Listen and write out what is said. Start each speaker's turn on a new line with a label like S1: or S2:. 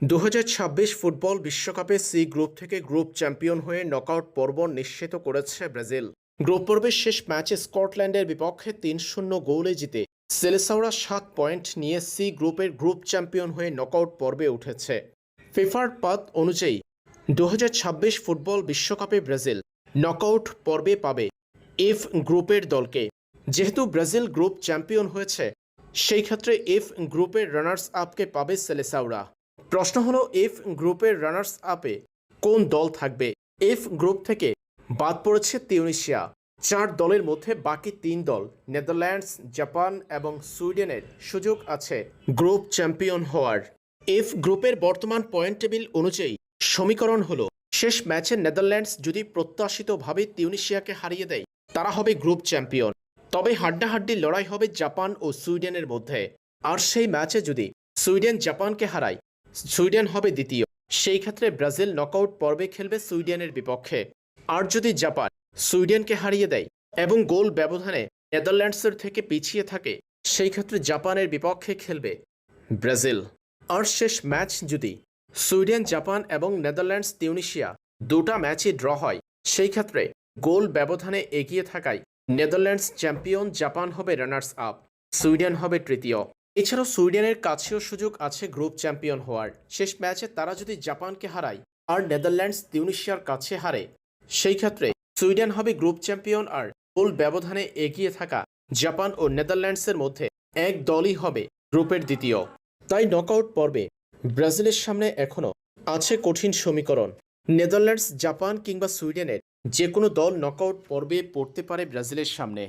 S1: 2026 football বিশ্বকাপে C group থেকে group champion হয়ে নকআউট পর্ব নিশ্চিত করেছে ব্রাজিল। গ্রুপ পর্বের শেষ ম্যাচে স্কটল্যান্ডের বিপক্ষে 3-0 গোলে জিতে সেলেসাওরা 7 পয়েন্ট নিয়ে সি গ্রুপের গ্রুপ চ্যাম্পিয়ন হয়ে নকআউট পর্বে উঠেছে। ফিফার পাত অনুযায়ী 2026 ফুটবল বিশ্বকাপে ব্রাজিল নকআউট পর্বে পাবে এফ গ্রুপের দলকে। যেহেতু ব্রাজিল গ্রুপ চ্যাম্পিয়ন হয়েছে, সেই ক্ষেত্রে এফ গ্রুপের রানার্স আপকে পাবে সেলেসাওরা। প্রশ্ন হলো, এফ গ্রুপের রানার্স আপে কোন দল থাকবে? এফ গ্রুপ থেকে বাদ পড়েছে তিউনিসিয়া। 4 দলের মধ্যে বাকি 3 দল নেদারল্যান্ডস, জাপান এবং সুইডেনের সুযোগ আছে গ্রুপ চ্যাম্পিয়ন হওয়ার। এফ গ্রুপের বর্তমান পয়েন্ট টেবিল অনুযায়ী সমীকরণ হলো, শেষ ম্যাচে নেদারল্যান্ডস যদি প্রত্যাশিতভাবে তিউনিসিয়াকে হারিয়ে দেয়, তারা হবে গ্রুপ চ্যাম্পিয়ন। তবে হাড্ডাহাড্ডি লড়াই হবে জাপান ও সুইডেনের মধ্যে। আর সেই ম্যাচে যদি সুইডেন জাপানকে হারায়, সুইডেন হবে দ্বিতীয়। সেই ক্ষেত্রে ব্রাজিল নকআউট পর্বে খেলবে সুইডেনের বিপক্ষে। আর যদি জাপান সুইডেনকে হারিয়ে দেয় এবং গোল ব্যবধানে নেদারল্যান্ডসের থেকে পিছিয়ে থাকে, সেই ক্ষেত্রে জাপানের বিপক্ষে খেলবে ব্রাজিল। আর শেষ ম্যাচ যদি সুইডেন জাপান এবং নেদারল্যান্ডস তিউনিসিয়া দুটা ম্যাচই ড্র হয়, সেই ক্ষেত্রে গোল ব্যবধানে এগিয়ে থাকায় নেদারল্যান্ডস চ্যাম্পিয়ন, জাপান হবে রানার্স আপ, সুইডেন হবে তৃতীয়। এছাড়াও সুইডেনের কাছেও সুযোগ আছে গ্রুপ চ্যাম্পিয়ন হওয়ার। শেষ ম্যাচে তারা যদি জাপানকে হারায় আর নেদারল্যান্ডস তিউনিসিয়ার কাছে হারে, সেই ক্ষেত্রে সুইডেন হবে গ্রুপ চ্যাম্পিয়ন আর গোল ব্যবধানে এগিয়ে থাকা জাপান ও নেদারল্যান্ডসের মধ্যে এক দলই হবে গ্রুপের দ্বিতীয়। তাই নকআউট পর্বে ব্রাজিলের সামনে এখনও আছে কঠিন সমীকরণ। নেদারল্যান্ডস, জাপান কিংবা সুইডেনের যে কোনো দল নকআউট পর্বে পড়তে পারে ব্রাজিলের সামনে।